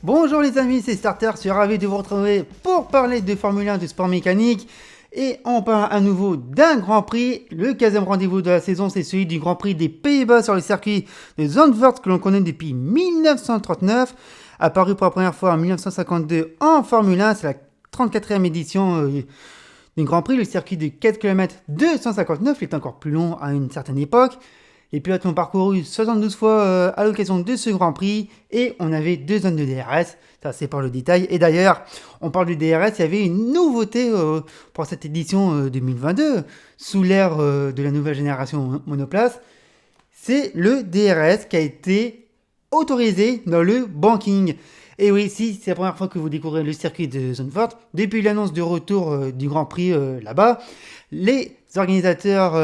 Bonjour les amis, c'est Starter, je suis ravi de vous retrouver pour parler de Formule 1, de sport mécanique. Et on parle à nouveau d'un Grand Prix. Le 15e rendez-vous de la saison, c'est celui du Grand Prix des Pays-Bas sur le circuit de Zandvoort que l'on connaît depuis 1939. Apparu pour la première fois en 1952 en Formule 1, c'est la 34e édition du Grand Prix. Le circuit de 4 km 259, il est encore plus long à une certaine époque. Les pilotes l'ont parcouru 72 fois à l'occasion de ce Grand Prix et on avait 2 zones de DRS, ça c'est par le détail. Et d'ailleurs, on parle du DRS, il y avait une nouveauté pour cette édition 2022, sous l'ère de la nouvelle génération monoplace, c'est le DRS qui a été autorisé dans le banking. Et oui, si c'est la première fois que vous découvrez le circuit de Zandvoort, depuis l'annonce du retour du Grand Prix là-bas, les organisateurs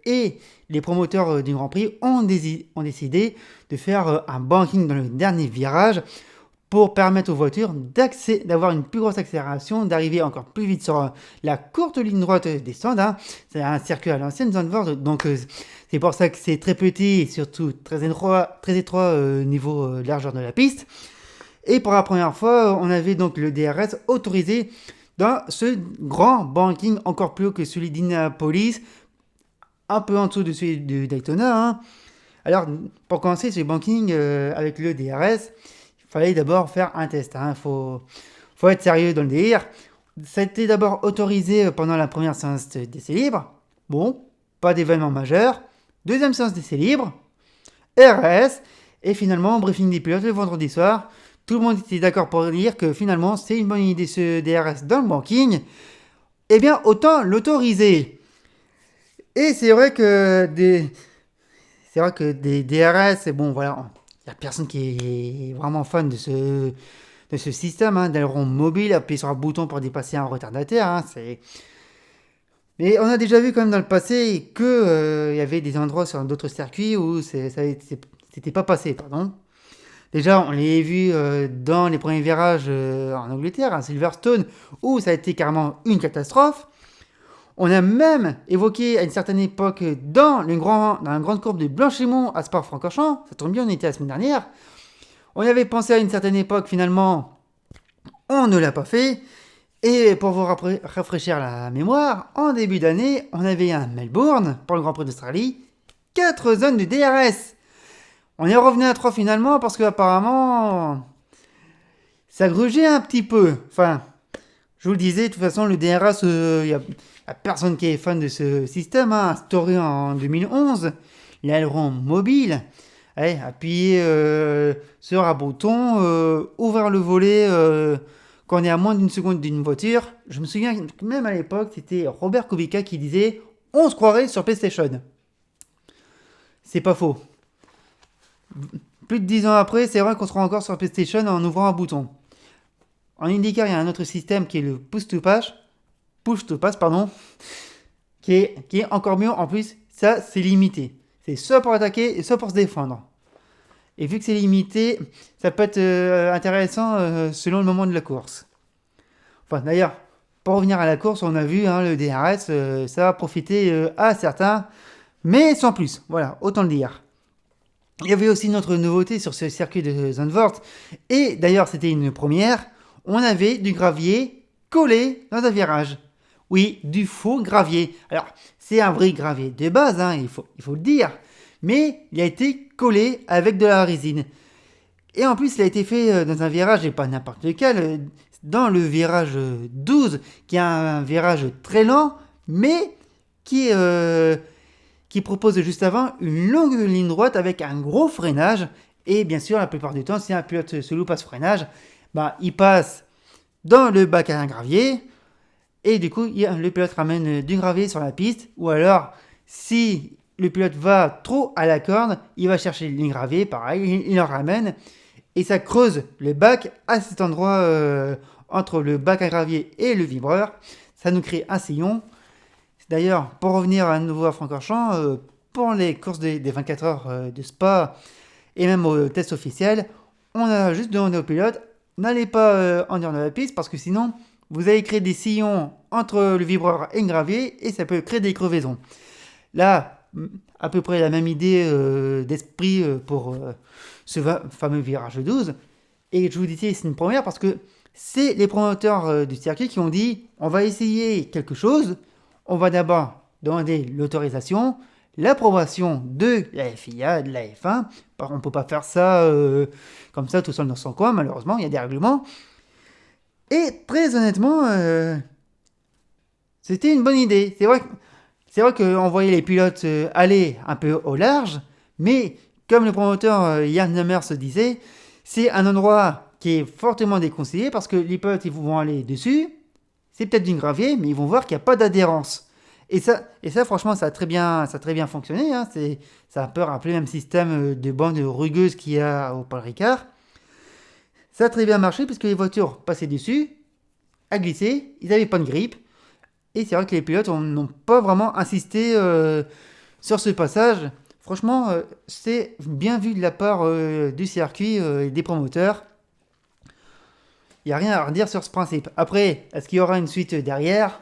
et les promoteurs du Grand Prix ont décidé de faire un banking dans le dernier virage pour permettre aux voitures d'avoir une plus grosse accélération, d'arriver encore plus vite sur la courte ligne droite des stands. Hein. C'est un circuit à l'ancienne Zandvoort, donc c'est pour ça que c'est très petit et surtout très étroit niveau largeur de la piste. Et pour la première fois, on avait donc le DRS autorisé dans ce grand banking encore plus haut que celui d'Indianapolis, un peu en dessous de celui de Daytona. Hein. Alors, pour commencer ce banking avec le DRS, il fallait d'abord faire un test. Il faut être sérieux dans le délire. Ça a été d'abord autorisé pendant la première séance d'essai libre. Bon, pas d'événement majeur. Deuxième séance d'essai libre, RS. Et finalement, briefing des pilotes le vendredi soir. Tout le monde était d'accord pour dire que finalement, c'est une bonne idée ce DRS dans le banking. Eh bien, autant l'autoriser. Et c'est vrai que des DRS, bon voilà, il n'y a personne qui est vraiment fan de ce système hein, d'aileron mobile, appuyer sur un bouton pour dépasser un retardataire. Hein, mais on a déjà vu quand même dans le passé qu'il y avait des endroits sur d'autres circuits où c'était pas passé, pardon. Déjà, on l'avait vu dans les premiers virages en Angleterre, à Silverstone, où ça a été carrément une catastrophe. On a même évoqué à une certaine époque dans la grande courbe de Blanchimont à Spa-Francorchamps, ça tombe bien, on était la semaine dernière. On avait pensé à une certaine époque, finalement, on ne l'a pas fait. Et pour vous rafraîchir la mémoire, en début d'année, on avait un Melbourne pour le Grand Prix d'Australie, 4 zones de DRS. On est revenu à 3 finalement parce qu'apparemment, ça grugeait un petit peu. Enfin, je vous le disais, de toute façon, le DRS, il n'y a personne qui est fan de ce système. Hein. Instauré en 2011, l'aileron mobile, appuyer sur un bouton, ouvrir le volet quand on est à moins d'une seconde d'une voiture. Je me souviens que même à l'époque, c'était Robert Kubica qui disait « On se croirait sur PlayStation ». C'est pas faux. Plus de 10 ans après, c'est vrai qu'on se rend encore sur PlayStation en ouvrant un bouton. En IndyCar, il y a un autre système qui est le push to pass, qui est encore mieux. En plus, ça, c'est limité. C'est soit pour attaquer et soit pour se défendre. Et vu que c'est limité, ça peut être intéressant selon le moment de la course. Enfin, d'ailleurs, pour revenir à la course, on a vu le DRS, ça va profiter à certains, mais sans plus. Voilà, autant le dire. Il y avait aussi une autre nouveauté sur ce circuit de Zandvoort, et d'ailleurs c'était une première, on avait du gravier collé dans un virage. Oui, du faux gravier. Alors, c'est un vrai gravier de base, il faut le dire, mais il a été collé avec de la résine. Et en plus, il a été fait dans un virage, et pas n'importe lequel, dans le virage 12, qui est un virage très lent, mais qui propose juste avant une longue ligne droite avec un gros freinage. Et bien sûr, la plupart du temps, si un pilote se loupe à ce freinage, il passe dans le bac à un gravier. Et du coup, le pilote ramène du gravier sur la piste. Ou alors, si le pilote va trop à la corde, il va chercher le gravier, pareil, il en ramène. Et ça creuse le bac à cet endroit entre le bac à gravier et le vibreur. Ça nous crée un sillon. D'ailleurs, pour revenir à nouveau à Francorchamps, pour les courses des 24 heures de Spa et même au test officiel, on a juste demandé aux pilotes, n'allez pas en dehors de la piste parce que sinon, vous allez créer des sillons entre le vibreur et le gravier et ça peut créer des crevaisons. Là, à peu près la même idée d'esprit pour ce fameux virage 12. Et je vous disais, c'est une première parce que c'est les promoteurs du circuit qui ont dit on va essayer quelque chose, on va d'abord demander l'autorisation, l'approbation de la FIA, de la F1. On ne peut pas faire ça comme ça tout seul dans son coin, malheureusement, il y a des règlements. Et très honnêtement, c'était une bonne idée. C'est vrai qu'on voyait les pilotes aller un peu au large, mais comme le promoteur Jan Lammers se disait, c'est un endroit qui est fortement déconseillé parce que les pilotes ils vont aller dessus, c'est peut-être du gravier, mais ils vont voir qu'il n'y a pas d'adhérence. Et ça, franchement, ça a très bien fonctionné. Hein. Ça a un peu rappelé le même système de bande rugueuse qu'il y a au Paul Ricard. Ça a très bien marché puisque les voitures passaient dessus, à glisser, ils n'avaient pas de grippe. Et c'est vrai que les pilotes n'ont pas vraiment insisté sur ce passage. Franchement, c'est bien vu de la part du circuit et des promoteurs. Il n'y a rien à redire sur ce principe. Après, est-ce qu'il y aura une suite derrière ?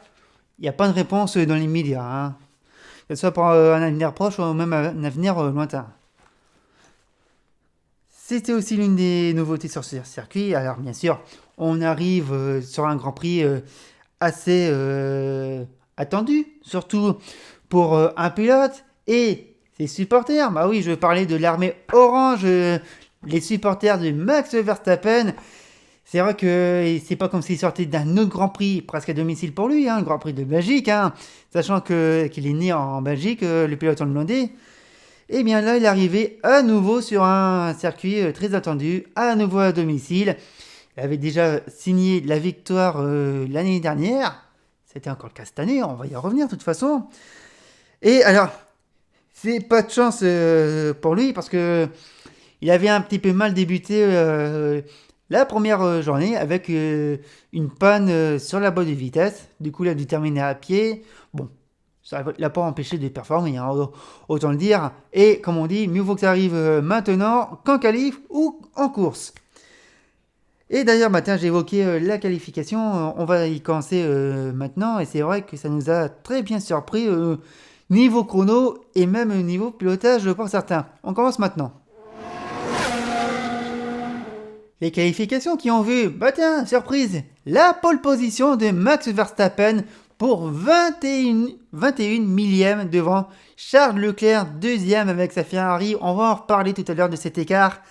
Il n'y a pas de réponse dans les médias. Hein. Que ce soit pour un avenir proche ou même un avenir lointain. C'était aussi l'une des nouveautés sur ce circuit. Alors bien sûr, on arrive sur un Grand Prix assez attendu, surtout pour un pilote et ses supporters. Bah oui, je parlais de l'armée orange, les supporters de Max Verstappen. C'est vrai que c'est pas comme s'il sortait d'un autre Grand Prix presque à domicile pour lui, hein, le Grand Prix de Belgique, hein, sachant qu'il est né en Belgique, le pilote hollandais. Et bien là, il est arrivé à nouveau sur un circuit très attendu, à nouveau à domicile. Il avait déjà signé la victoire l'année dernière. C'était encore le cas cette année, on va y revenir de toute façon. Et alors, c'est pas de chance pour lui parce que il avait un petit peu mal débuté la première journée avec une panne sur la boîte de vitesse. Du coup, il a dû terminer à pied. Bon, ça ne l'a pas empêché de performer, hein, autant le dire. Et comme on dit, mieux vaut que ça arrive maintenant qu'en qualif ou en course. Et d'ailleurs, matin, j'ai évoqué la qualification. On va y commencer maintenant. Et c'est vrai que ça nous a très bien surpris niveau chrono et même niveau pilotage pour certains. On commence maintenant. Les qualifications qui ont vu, bah tiens, surprise, la pole position de Max Verstappen pour 21 millièmes devant Charles Leclerc, deuxième avec sa Ferrari. On va en reparler tout à l'heure de cet écart.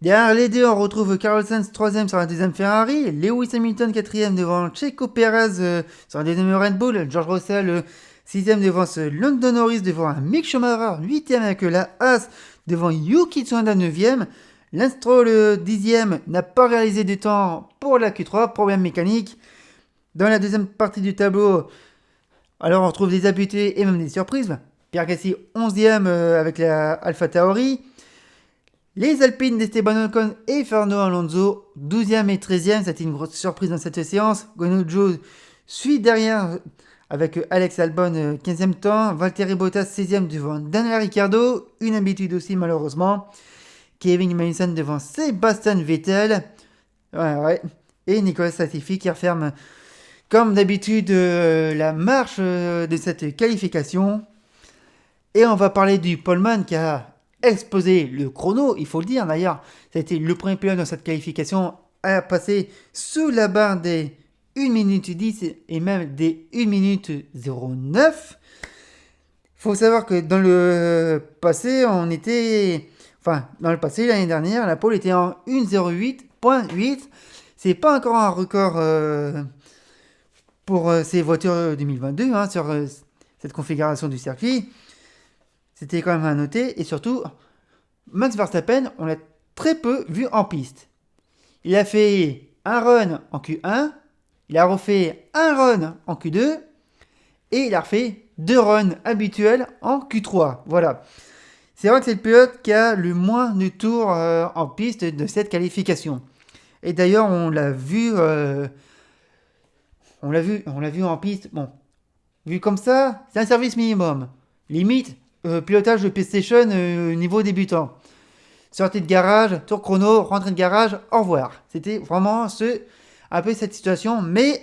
Derrière les deux, on retrouve Carlos Sainz, troisième sur la deuxième Ferrari, Lewis Hamilton, quatrième devant Checo Pérez sur la deuxième Red Bull, George Russell, sixième devant Lando Norris, devant Mick Schumacher, huitième avec la Haas, devant Yuki Tsunoda, neuvième. Lance Stroll, le 10e, n'a pas réalisé de temps pour la Q3, problème mécanique. Dans la deuxième partie du tableau, alors on retrouve des habitués et même des surprises. Pierre Gasly, 11e avec la Alpha Tauri. Les Alpines d'Esteban Ocon et Fernando Alonso, 12e et 13e, c'était une grosse surprise dans cette séance. Guanyu Zhou suit derrière avec Alex Albon, 15e temps. Valtteri Bottas, 16e devant Daniel Ricciardo, une habitude aussi malheureusement. Kevin Magnussen devant Sebastian Vettel. Ouais. Et Nicolas Latifi qui referme comme d'habitude la marche de cette qualification. Et on va parler du poleman qui a explosé le chrono, il faut le dire d'ailleurs. Ça a été le premier pilote dans cette qualification à passer sous la barre des 1 minute 10 et même des 1 minute 09. Il faut savoir que dans le passé, dans le passé, l'année dernière, la pole était en 1.08.8. C'est pas encore un record pour ces voitures 2022 hein, sur cette configuration du circuit. C'était quand même à noter. Et surtout, Max Verstappen, on l'a très peu vu en piste. Il a fait un run en Q1, il a refait un run en Q2 et il a refait 2 runs habituels en Q3. Voilà. C'est vrai que c'est le pilote qui a le moins de tours en piste de cette qualification. Et d'ailleurs, on l'a vu en piste. Bon, vu comme ça, c'est un service minimum. Limite, pilotage de PlayStation niveau débutant. Sortie de garage, tour chrono, rentrée de garage, au revoir. C'était vraiment un peu cette situation, mais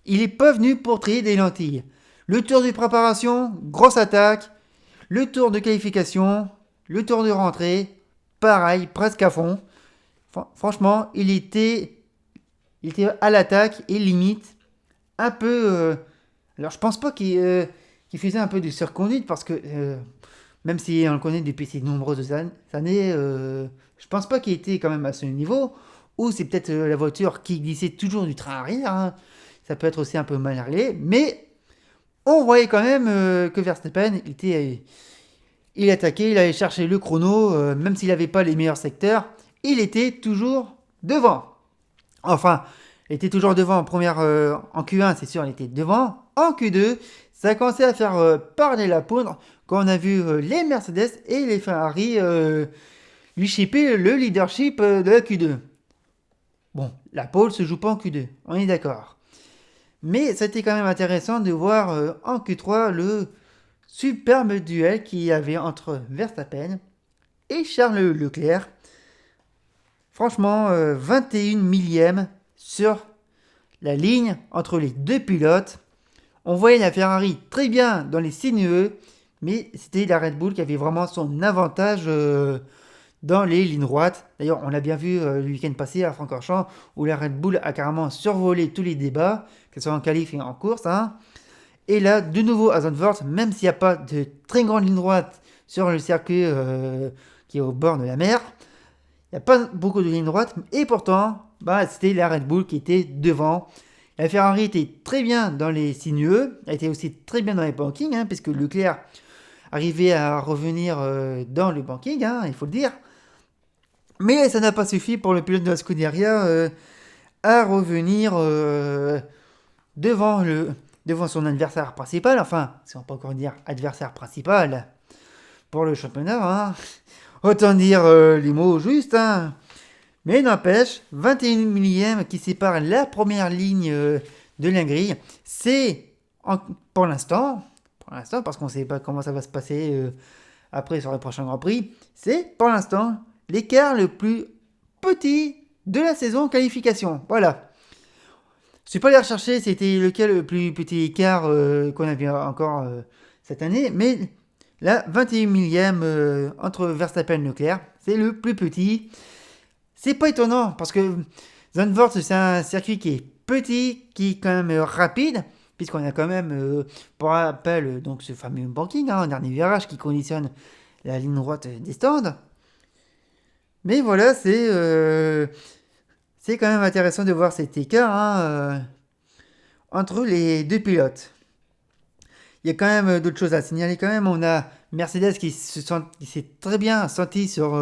il est pas venu pour trier des lentilles. Le tour de préparation, grosse attaque. Le tour de qualification, le tour de rentrée, pareil, presque à fond. Franchement, il était à l'attaque et limite un peu. Alors, je pense pas qu'il faisait un peu de surconduite parce que même si on le connaît depuis de nombreuses années, je pense pas qu'il était quand même à ce niveau. Ou c'est peut-être la voiture qui glissait toujours du train arrière, hein. Ça peut être aussi un peu mal réglé, mais on voyait quand même que Verstappen, il attaquait, il allait chercher le chrono, même s'il n'avait pas les meilleurs secteurs, il était toujours devant. Enfin, il était toujours devant en Q1, c'est sûr, il était devant. En Q2, ça a commencé à faire parler la poudre quand on a vu les Mercedes et les Ferrari lui chipper le leadership de la Q2. Bon, la pole se joue pas en Q2, on est d'accord. Mais c'était quand même intéressant de voir en Q3 le superbe duel qu'il y avait entre Verstappen et Charles Leclerc. Franchement, 21 millième sur la ligne entre les deux pilotes. On voyait la Ferrari très bien dans les sinueux, mais c'était la Red Bull qui avait vraiment son avantage dans les lignes droites. D'ailleurs, on l'a bien vu le week-end passé à Francorchamps, où la Red Bull a carrément survolé tous les débats, que ce soit en qualif et en course, hein. Et là, de nouveau à Zandvoort, même s'il n'y a pas de très grande ligne droite sur le circuit qui est au bord de la mer, il n'y a pas beaucoup de lignes droites, et pourtant, c'était la Red Bull qui était devant. La Ferrari était très bien dans les sinueux, elle était aussi très bien dans les bankings, hein, puisque Leclerc arrivait à revenir dans le banking, hein, il faut le dire. Mais ça n'a pas suffi pour le pilote de la Scuderia à revenir devant son adversaire principal. Enfin, si on peut encore dire adversaire principal pour le championnat. Hein. Autant dire les mots justes. Hein. Mais n'empêche, 21 millième qui sépare la première ligne de la grille. C'est pour l'instant, parce qu'on ne sait pas comment ça va se passer après sur le prochain Grand Prix, c'est pour l'instant l'écart le plus petit de la saison qualification. Voilà. Je ne suis pas allé rechercher c'était lequel le plus petit écart qu'on avait encore cette année, mais la 21 millième entre Verstappen et Leclerc, c'est le plus petit. C'est pas étonnant parce que Zandvoort c'est un circuit qui est petit, qui est quand même rapide, puisqu'on a quand même, pour rappel, donc ce fameux banking, hein, un dernier virage qui conditionne la ligne droite des stands. Mais voilà, c'est quand même intéressant de voir cet écart hein, entre les deux pilotes. Il y a quand même d'autres choses à signaler quand même. On a Mercedes qui s'est très bien senti sur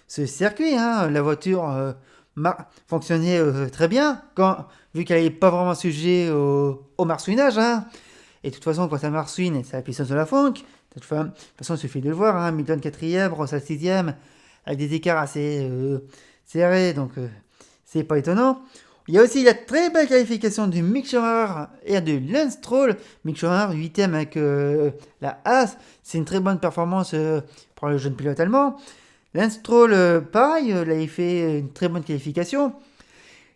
ce circuit. Hein. La voiture fonctionnait très bien, vu qu'elle n'est pas vraiment sujet au marsouinage. Hein. Et de toute façon, quand ça marsouine, c'est la puissance de la funk. De toute façon, il suffit de le voir. Hein. Hamilton 4ème, Russell 6ème, avec des écarts assez serrés. Donc, c'est pas étonnant. Il y a aussi la très belle qualification de Mick Schumacher et de Lance Stroll. Mick Schumacher, 8ème avec la Haas. C'est une très bonne performance pour le jeune pilote allemand. Lance Stroll, pareil, là, il fait une très bonne qualification.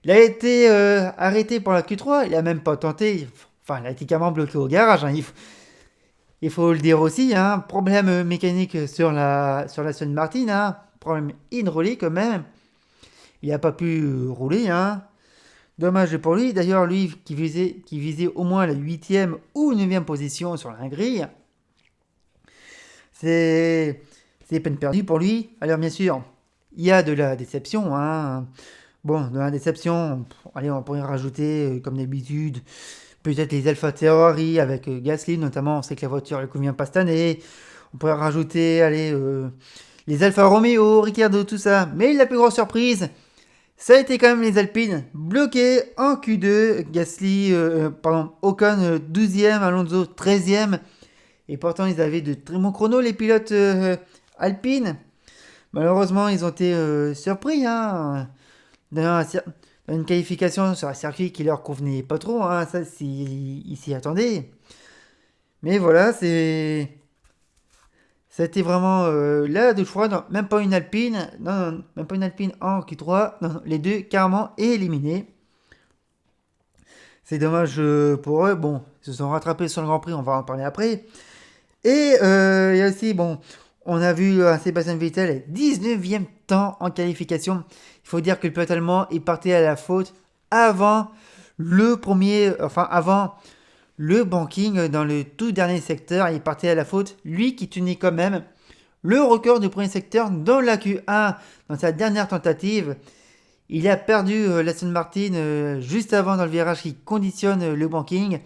Il a été arrêté pour la Q3. Il a même pas tenté. Enfin, il a été carrément bloqué au garage. Hein. Il faut le dire aussi. Hein. Problème mécanique sur la Aston Martin. Hein. Problème hydraulique même. Il n'a pas pu rouler. Hein. Dommage pour lui. D'ailleurs, lui qui visait au moins la 8ème ou 9ème position sur la grille. C'est peine perdue pour lui. Alors, bien sûr, il y a de la déception. Hein. Bon, de la déception, allez, on pourrait rajouter, comme d'habitude, peut-être les Alpha Tauri avec Gasly, notamment. On sait que la voiture ne convient pas cette année. On pourrait rajouter, allez, les Alfa Romeo, Ricciardo, tout ça. Mais la plus grosse surprise, ça a été quand même les Alpines bloquées en Q2. Gasly, Ocon 12e, Alonso 13e. Et pourtant, ils avaient de très bons chronos, les pilotes Alpines. Malheureusement, ils ont été surpris hein, dans une qualification sur un circuit qui leur convenait pas trop. Hein, ça, ils s'y attendaient. Mais voilà, c'est C'était vraiment là, je crois, non, même pas une Alpine, non, même pas une Alpine en Q3, non, les deux carrément éliminés. C'est dommage pour eux. Bon, ils se sont rattrapés sur le Grand Prix, on va en parler après. Et il y a aussi, bon, on a vu Sébastien Vettel, 19e temps en qualification. Il faut dire que le pilote allemand est parti à la faute avant avant le banking dans le tout dernier secteur. Il est parti à la faute, lui qui tenait quand même le record du premier secteur dans la Q1 dans sa dernière tentative. Il a perdu l'Aston Martin juste avant dans le virage qui conditionne le banking.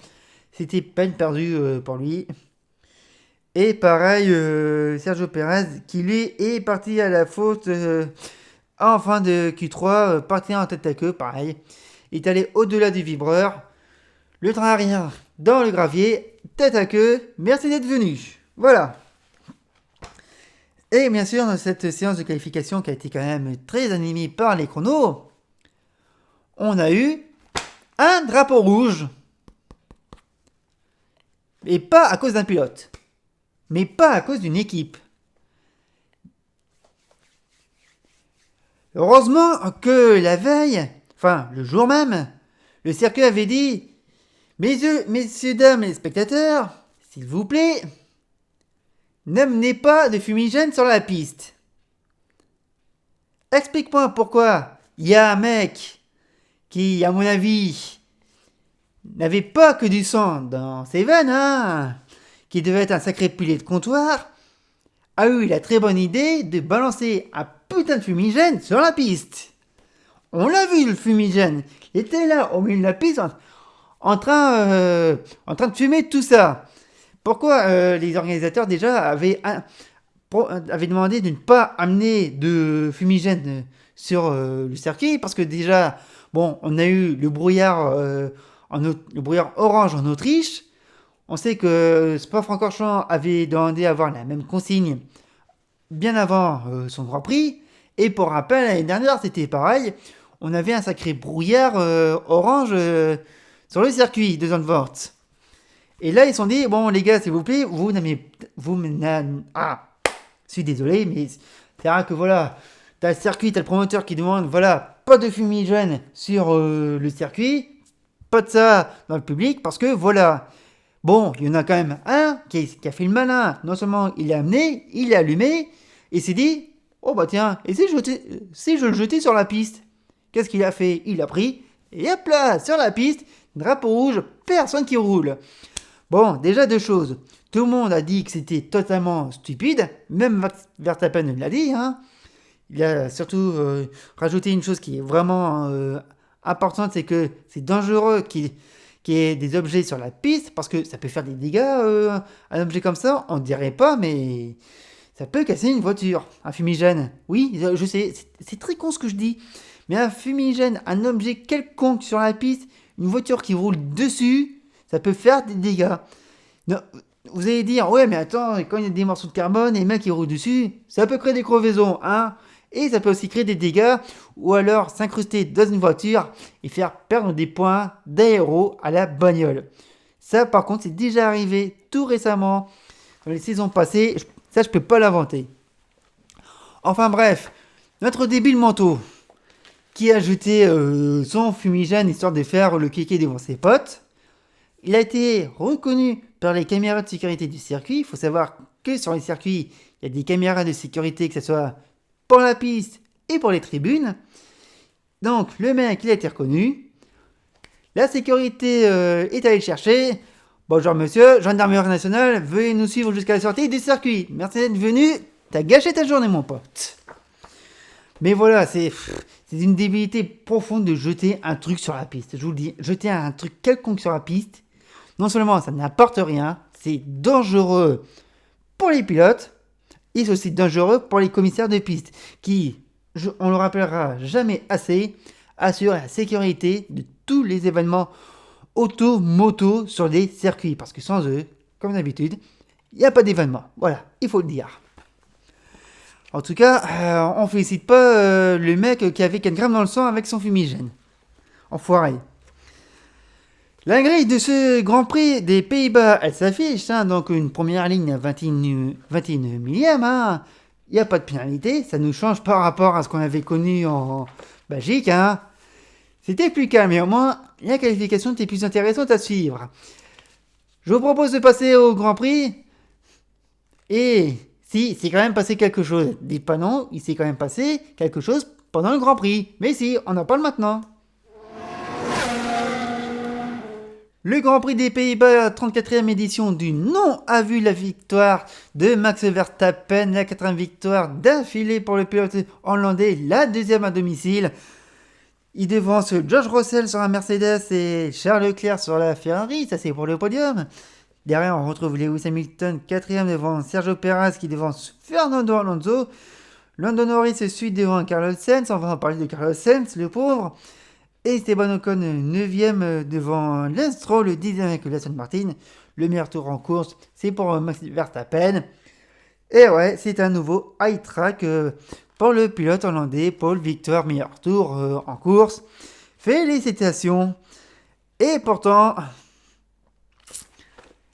C'était peine perdue pour lui. Et pareil, Sergio Perez qui lui est parti à la faute en fin de Q3, parti en tête à queue, pareil. Il est allé au-delà du vibreur. Le train arrière dans le gravier, tête à queue, merci d'être venu. Voilà. Et bien sûr, dans cette séance de qualification qui a été quand même très animée par les chronos, on a eu un drapeau rouge. Et pas à cause d'un pilote. Mais pas à cause d'une équipe. Heureusement que la veille, enfin le jour même, le circuit avait dit messieurs, dames les spectateurs, s'il vous plaît, n'amenez pas de fumigène sur la piste. Explique-moi pourquoi il y a un mec qui, à mon avis, n'avait pas que du sang dans ses veines, hein, qui devait être un sacré pilier de comptoir, a eu la très bonne idée de balancer un putain de fumigène sur la piste. On l'a vu, le fumigène. Il était là, au milieu de la piste, en train de fumer tout ça. Pourquoi les organisateurs déjà avaient demandé de ne pas amener de fumigène sur le circuit? Parce que déjà, bon, on a eu le brouillard, le brouillard orange en Autriche. On sait que Spa-Francorchamps avait demandé à avoir la même consigne bien avant son Grand Prix. Et pour rappel, l'année dernière, c'était pareil. On avait un sacré brouillard orange sur le circuit de Zandvoort. Et là, ils se sont dit, bon, les gars, s'il vous plaît, je suis désolé, mais c'est vrai que voilà, t'as le circuit, t'as le promoteur qui demande, voilà, pas de fumigène sur le circuit, pas de ça dans le public, parce que voilà. Bon, il y en a quand même un qui a fait le malin. Non seulement il l'a amené, il l'a allumé, et s'est dit, oh bah tiens, et si je le jetais sur la piste? Qu'est-ce qu'il a fait? Il l'a pris, et hop là, sur la piste, drapeau rouge, personne qui roule. Bon, déjà deux choses. Tout le monde a dit que c'était totalement stupide, même Verstappen l'a dit, hein. Il a surtout rajouté une chose qui est vraiment importante, c'est que c'est dangereux qu'il y ait des objets sur la piste, parce que ça peut faire des dégâts, un objet comme ça, on ne dirait pas, mais ça peut casser une voiture, un fumigène. Oui, je sais, c'est très con ce que je dis, mais un fumigène, un objet quelconque sur la piste, une voiture qui roule dessus, ça peut faire des dégâts. Non, vous allez dire, ouais, mais attends, quand il y a des morceaux de carbone et les mecs qui roulent dessus, ça peut créer des crevaisons, hein. Et ça peut aussi créer des dégâts, ou alors s'incruster dans une voiture et faire perdre des points d'aéro à la bagnole. Ça, par contre, c'est déjà arrivé tout récemment, dans les saisons passées. Ça, je peux pas l'inventer. Enfin bref, notre débile manteau, qui a jeté son fumigène histoire de faire le kéké devant ses potes, il a été reconnu par les caméras de sécurité du circuit. Il faut savoir que sur les circuits, il y a des caméras de sécurité, que ce soit pour la piste et pour les tribunes. Donc le mec, il a été reconnu. La sécurité est allée le chercher. Bonjour monsieur, gendarmerie nationale, veuillez nous suivre jusqu'à la sortie du circuit. Merci d'être venu, t'as gâché ta journée mon pote. Mais voilà, c'est une débilité profonde de jeter un truc sur la piste. Je vous le dis, jeter un truc quelconque sur la piste, non seulement ça n'apporte rien, c'est dangereux pour les pilotes, et c'est aussi dangereux pour les commissaires de piste, qui, on le rappellera jamais assez, assurent la sécurité de tous les événements auto-moto sur les circuits. Parce que sans eux, comme d'habitude, il n'y a pas d'événement. Voilà, il faut le dire. En tout cas, on félicite pas le mec qui avait 4 grammes dans le sang avec son fumigène. Enfoiré. La grille de ce Grand Prix des Pays-Bas, elle s'affiche, hein, donc une première ligne à 21 millième, hein. Il n'y a pas de pénalité, ça nous change par rapport à ce qu'on avait connu en Belgique, hein. C'était plus calme, mais au moins la qualification était plus intéressante à suivre. Je vous propose de passer au Grand Prix, et si, c'est quand même passé quelque chose. Dites pas non, il s'est quand même passé quelque chose pendant le Grand Prix, mais si, on en parle maintenant. Le Grand Prix des Pays-Bas, la 34e édition du non a vu la victoire de Max Verstappen, la 4e victoire d'affilée pour le pilote hollandais, la deuxième à domicile. Il devance George Russell sur la Mercedes et Charles Leclerc sur la Ferrari, ça c'est pour le podium. Derrière on retrouve Lewis Hamilton, 4e devant Sergio Perez qui devance Fernando Alonso. Lando Norris suit devant Carlos Sainz, on va en parler de Carlos Sainz, le pauvre. Et Esteban Ocon, 9e devant Lance Stroll, 10e avec Aston Martin. Le meilleur tour en course, c'est pour Max Verstappen. Et ouais, c'est un nouveau high track pour le pilote hollandais, Paul Victor, meilleur tour en course. Félicitations. Et pourtant,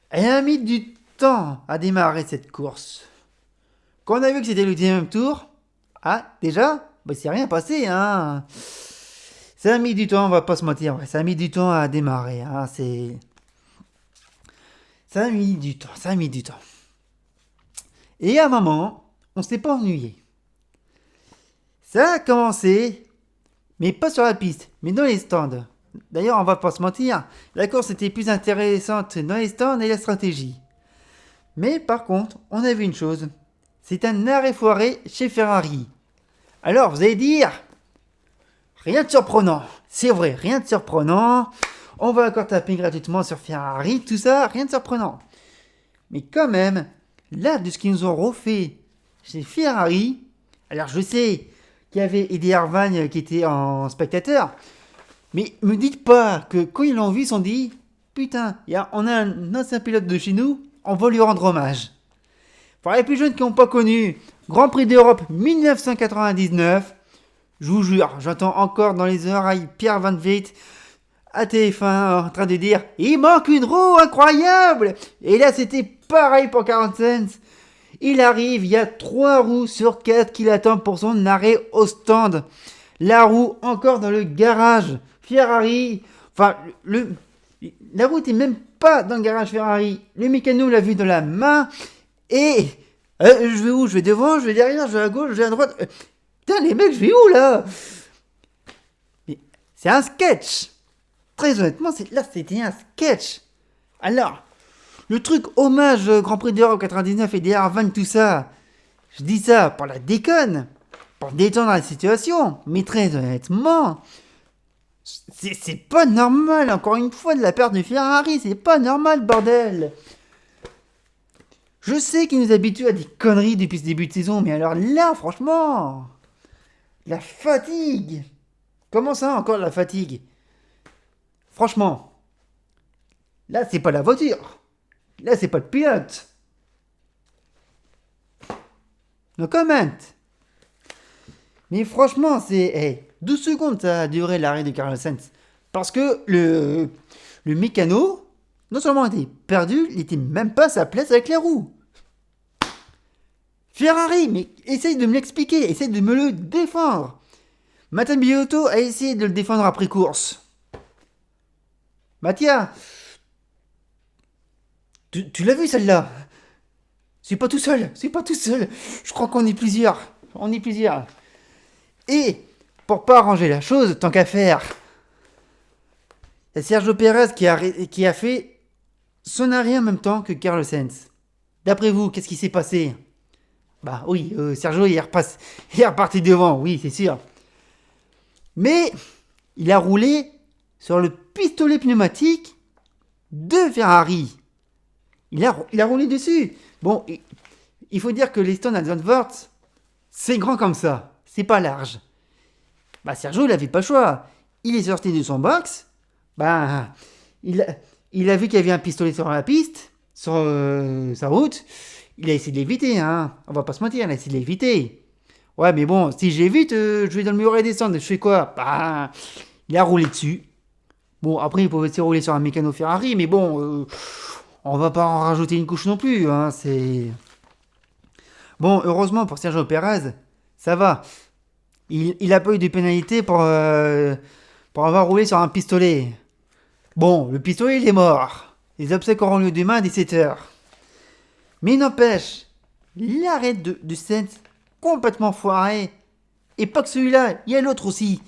elle a mis du temps à démarrer cette course. Quand on a vu que c'était le 10e tour, déjà, c'est rien passé, hein. Ça a mis du temps, on va pas se mentir, ça a mis du temps à démarrer, hein, ça a mis du temps. Et à un moment, on s'est pas ennuyé. Ça a commencé, mais pas sur la piste, mais dans les stands. D'ailleurs, on va pas se mentir, la course était plus intéressante dans les stands et la stratégie. Mais par contre, on a vu une chose, c'est un arrêt foiré chez Ferrari. Alors, vous allez dire... Rien de surprenant, c'est vrai, rien de surprenant. On va encore taper gratuitement sur Ferrari, tout ça, rien de surprenant. Mais quand même, là, de ce qu'ils nous ont refait chez Ferrari, alors je sais qu'il y avait Eddie Irvine qui était en spectateur, mais me dites pas que quand ils l'ont vu, ils se sont dit, putain, on a un ancien pilote de chez nous, on va lui rendre hommage. Pour les plus jeunes qui n'ont pas connu, Grand Prix d'Europe 1999, je vous jure, j'entends encore dans les oreilles Pierre Van Vliet à TF1 en train de dire « Il manque une roue incroyable !» Et là, c'était pareil pour 40 cents. Il arrive, il y a 3 roues sur 4 qui l'attendent pour son arrêt au stand. La roue encore dans le garage. Ferrari, enfin, la roue n'était même pas dans le garage Ferrari. Le mécano l'a vu dans la main et... je vais où? Je vais devant, je vais derrière, je vais à gauche, je vais à droite... Putain, les mecs, je vais où là? Mais c'est un sketch. Très honnêtement, là, c'était un sketch. Alors, le truc hommage Grand Prix d'Europe 99 et DR20, tout ça, je dis ça pour la déconne, pour détendre la situation. Mais très honnêtement, c'est pas normal, encore une fois, de la part de Ferrari. C'est pas normal, bordel. Je sais qu'ils nous habituent à des conneries depuis ce début de saison, mais alors là, franchement... La fatigue! Comment ça, encore la fatigue? Franchement, là, c'est pas la voiture. Là, c'est pas le pilote. No comment. Mais franchement, c'est... 12 secondes, ça a duré l'arrêt de Carlos Sainz. Parce que le mécano, non seulement était perdu, il était même pas à sa place avec les roues. Ferrari, mais essaye de me l'expliquer, essaye de me le défendre. Matteo Binotto a essayé de le défendre après course. Mathias, tu l'as vu celle-là? C'est pas tout seul. Je crois qu'on est plusieurs. Et, pour pas arranger la chose, tant qu'à faire, il y a Sergio Perez qui a fait son arrêt en même temps que Carlos Sainz. D'après vous, qu'est-ce qui s'est passé? Bah oui, Sergio, il est reparti devant, oui, c'est sûr. Mais, il a roulé sur le pistolet pneumatique de Ferrari. Il a roulé dessus. Bon, il faut dire que les stands à Zandvoort, c'est grand comme ça. C'est pas large. Bah Sergio, il avait pas le choix. Il est sorti de son box. Bah, il a vu qu'il y avait un pistolet sur la piste, sur sa route. Il a essayé de l'éviter, hein. On va pas se mentir, il a essayé de l'éviter. Ouais, mais bon, si j'évite, je vais dans le mur et descendre. Je fais quoi? Bah, il a roulé dessus. Bon, après, il pouvait aussi rouler sur un mécano Ferrari, mais bon, on va pas en rajouter une couche non plus. Hein, c'est... Bon, heureusement pour Sergio Perez, ça va. Il a pas eu de pénalité pour avoir roulé sur un pistolet. Bon, le pistolet, il est mort. Les obsèques auront lieu demain à 17h. Mais il n'empêche, l'arrêt de Sainz complètement foiré. Et pas que celui-là, il y a l'autre aussi.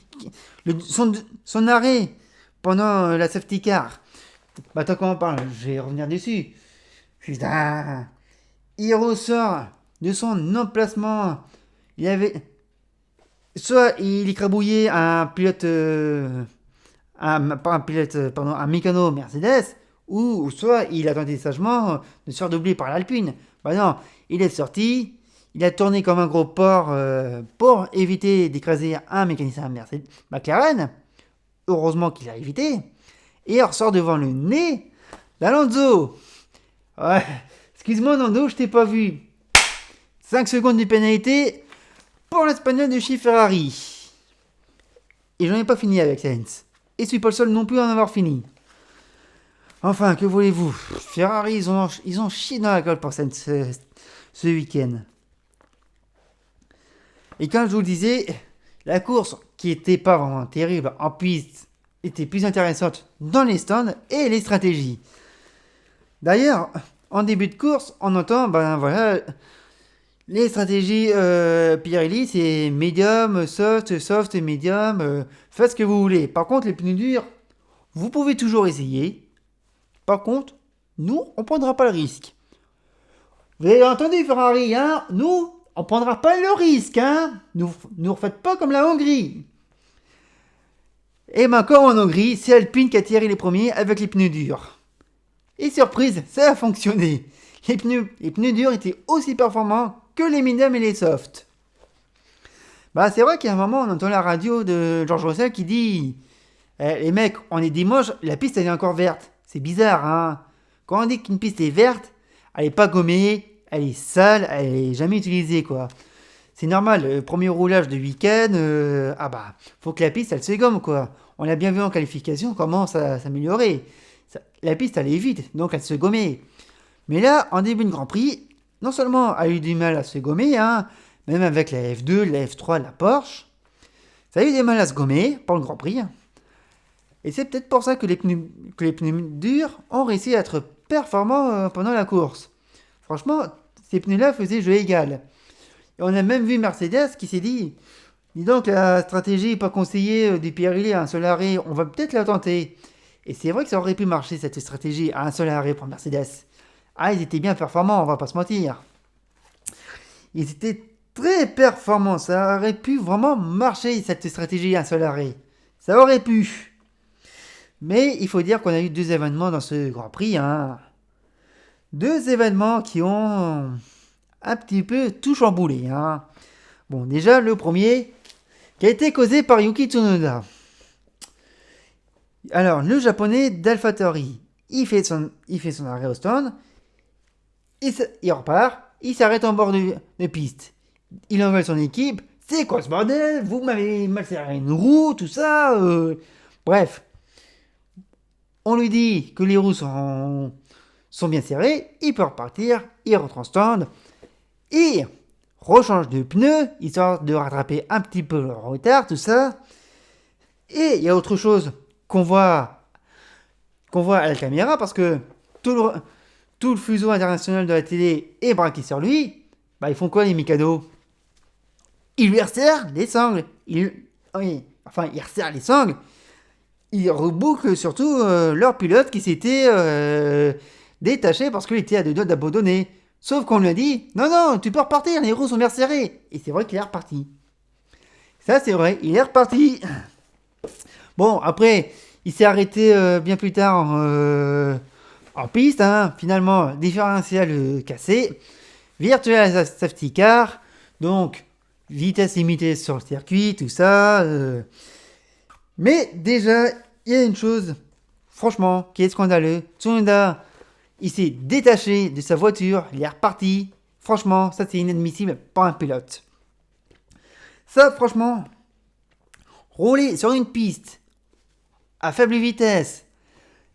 Son arrêt pendant la safety car. Bah, tant qu'on en parle, je vais revenir dessus. Putain, il ressort de son emplacement. Il avait. Soit il écrabouillait un pilote. Pas un pilote, pardon, un mécano Mercedes. Ou soit il attendait sagement de se faire doubler par l'Alpine. Bah non, il est sorti. Il a tourné comme un gros porc pour éviter d'écraser un mécanicien Mercedes McLaren. Heureusement qu'il a évité. Et il ressort devant le nez d'Alonso. Ouais, excuse-moi Nando, je t'ai pas vu. 5 secondes de pénalité pour l'Espagnol de chez Ferrari. Et j'en ai pas fini avec Sainz. Et je suis pas le seul non plus à en avoir fini. Enfin, que voulez-vous? Ferrari, ils ont chié dans la gueule pour Sainz ce week-end. Et comme je vous le disais, la course qui était pas vraiment terrible en piste était plus intéressante dans les stands et les stratégies. D'ailleurs, en début de course, on entend, ben voilà, les stratégies Pirelli, c'est medium, soft, medium, faites ce que vous voulez. Par contre, les pneus durs, vous pouvez toujours essayer. Par contre, nous, on prendra pas le risque. Vous avez entendu Ferrari, hein? Nous, on prendra pas le risque, hein? Ne refaites pas comme la Hongrie. Et ben, comme en Hongrie, c'est Alpine qui a tiré les premiers avec les pneus durs. Et surprise, ça a fonctionné. Les pneus durs étaient aussi performants que les medium et les soft. Bah, c'est vrai qu'à un moment, on entend la radio de George Russell qui dit les mecs, on est dimanche, la piste elle est encore verte. C'est bizarre, hein? Quand on dit qu'une piste est verte, elle est pas gommée, elle est sale, elle est jamais utilisée, quoi. C'est normal, le premier roulage de week-end, faut que la piste elle se gomme, quoi. On l'a bien vu en qualification, comment ça s'améliorer. La piste elle est vide, donc elle se gommait. Mais là, en début de Grand Prix, non seulement elle a eu du mal à se gommer, hein, même avec la F2, la F3, la Porsche, ça a eu du mal à se gommer pour le Grand Prix. Et c'est peut-être pour ça que les pneus durs ont réussi à être performants pendant la course. Franchement, ces pneus-là faisaient jeu égal. Et on a même vu Mercedes qui s'est dit, dis donc la stratégie n'est pas conseillée du Pirelli à un seul arrêt, on va peut-être la tenter. Et c'est vrai que ça aurait pu marcher cette stratégie à un seul arrêt pour Mercedes. Ah, ils étaient bien performants, on va pas se mentir. Ils étaient très performants, ça aurait pu vraiment marcher cette stratégie à un seul arrêt. Ça aurait pu. Mais il faut dire qu'on a eu 2 événements dans ce Grand Prix. Hein. 2 événements qui ont un petit peu tout chamboulé. Hein. Bon, déjà, le premier, qui a été causé par Yuki Tsunoda. Alors, le japonais d'AlphaTauri, il fait son arrêt au stand, il repart, il s'arrête en bord de piste. Il envoie son équipe. C'est quoi ce bordel? Vous m'avez mal serré une roue, tout ça. Bref. On lui dit que les roues sont bien serrées. Il peut repartir. Il rentre en stand. Il rechange de pneus, histoire de rattraper un petit peu le retard, tout ça. Et il y a autre chose qu'on voit à la caméra, parce que tout le fuseau international de la télé est braqué sur lui. Bah, ils font quoi les Mikado? Ils lui resserrent les sangles. Ils resserrent les sangles. Ils rebouclent surtout leur pilote qui s'était détaché parce qu'il était à 2 doigts d'abandonner. Sauf qu'on lui a dit non, tu peux repartir, les roues sont bien serrées. Et c'est vrai qu'il est reparti. Ça, c'est vrai, il est reparti. Bon, après, il s'est arrêté bien plus tard en piste. Hein. Finalement, différentiel cassé. Virtual safety car. Donc, vitesse limitée sur le circuit, tout ça. Mais déjà, il y a une chose, franchement, qui est scandaleux. Tsunoda, il s'est détaché de sa voiture, il est reparti. Franchement, ça c'est inadmissible pour un pilote. Ça, franchement, rouler sur une piste à faible vitesse,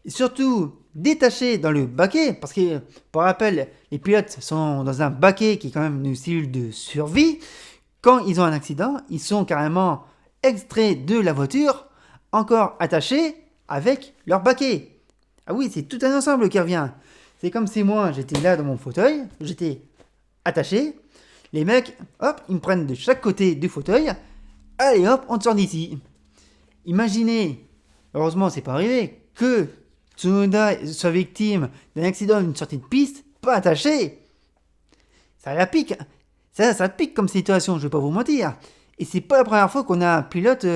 et surtout détachés dans le baquet, parce que, pour rappel, les pilotes sont dans un baquet qui est quand même une cellule de survie. Quand ils ont un accident, ils sont carrément extraits de la voiture, encore attachés avec leur baquet. Ah oui, c'est tout un ensemble qui revient. C'est comme si moi, j'étais là dans mon fauteuil, j'étais attaché. Les mecs, hop, ils me prennent de chaque côté du fauteuil. Allez hop, on sort d'ici. Imaginez, heureusement c'est pas arrivé, que Tsunoda soit victime d'un accident d'une sortie de piste, pas attaché. Ça la pique. Ça pique comme situation, je vais pas vous mentir. Et c'est pas la première fois qu'on a un pilote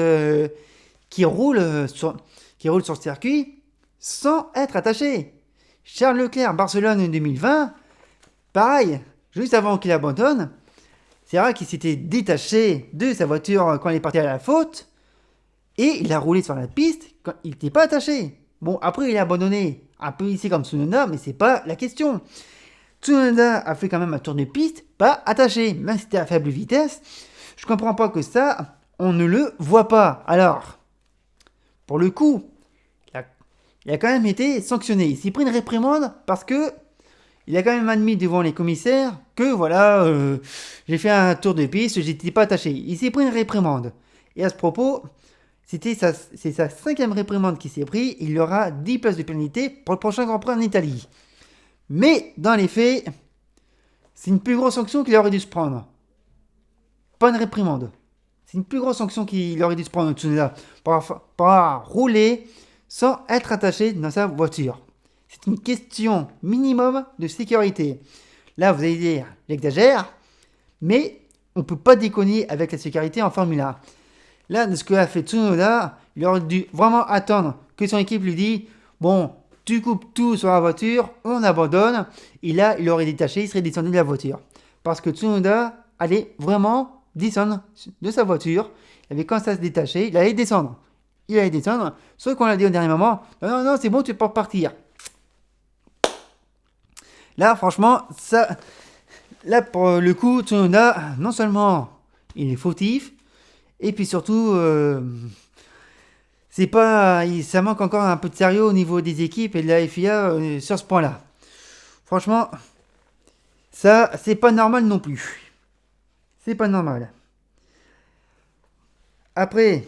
qui roule sur le circuit sans être attaché. Charles Leclerc, Barcelone 2020, pareil, juste avant qu'il abandonne, c'est vrai qu'il s'était détaché de sa voiture quand il est parti à la faute, et il a roulé sur la piste quand il n'était pas attaché. Bon, après il a abandonné, un peu ici comme Tsunoda, mais c'est pas la question. Tsunoda a fait quand même un tour de piste, pas attaché, même si c'était à faible vitesse. Je comprends pas que ça, on ne le voit pas. Alors, pour le coup, il a quand même été sanctionné. Il s'est pris une réprimande parce que il a quand même admis devant les commissaires que voilà, j'ai fait un tour de piste, j'étais pas attaché. Il s'est pris une réprimande. Et à ce propos, c'est sa 5e réprimande qui s'est pris. Il y aura 10 places de pénalité pour le prochain Grand Prix en Italie. Mais dans les faits, c'est une plus grosse sanction qu'il aurait dû se prendre. Pas une réprimande. C'est une plus grosse sanction qu'il aurait dû se prendre Tsunoda pour avoir roulé sans être attaché dans sa voiture. C'est une question minimum de sécurité. Là, vous allez dire, j'exagère, mais on ne peut pas déconner avec la sécurité en Formule 1. Là, de ce que a fait Tsunoda, il aurait dû vraiment attendre que son équipe lui dise « Bon, tu coupes tout sur la voiture, on abandonne. » Et là, il aurait détaché, il serait descendu de la voiture. Parce que Tsunoda allait vraiment descendre de sa voiture. Il avait quand ça se détacher, il allait descendre. Sauf qu'on l'a dit au dernier moment, non, c'est bon, tu peux repartir. Là, franchement, là, pour le coup, Tsunoda, non seulement il est fautif, et puis surtout, ça manque encore un peu de sérieux au niveau des équipes et de la FIA sur ce point-là. Franchement, ça, c'est pas normal non plus. C'est pas normal. Après,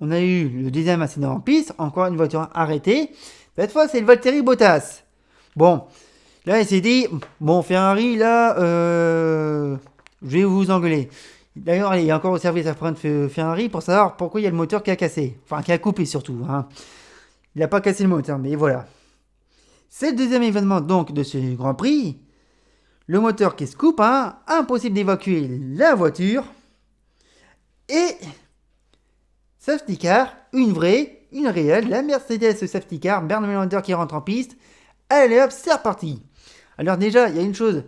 on a eu le deuxième incident en piste, encore une voiture arrêtée. Cette fois, c'est le Valtteri Bottas. Bon, là, il s'est dit, bon, Ferrari, là, je vais vous engueuler. D'ailleurs, il est encore au service après-midi de Ferrari pour savoir pourquoi il y a le moteur qui a cassé. Enfin, qui a coupé surtout. Hein. Il n'a pas cassé le moteur, mais voilà. C'est le deuxième événement donc de ce Grand Prix. Le moteur qui se coupe, hein, impossible d'évacuer la voiture. Et safety car, une réelle, la Mercedes safety car, Bernie Melander qui rentre en piste. Allez hop, c'est reparti. Alors déjà, il y a une chose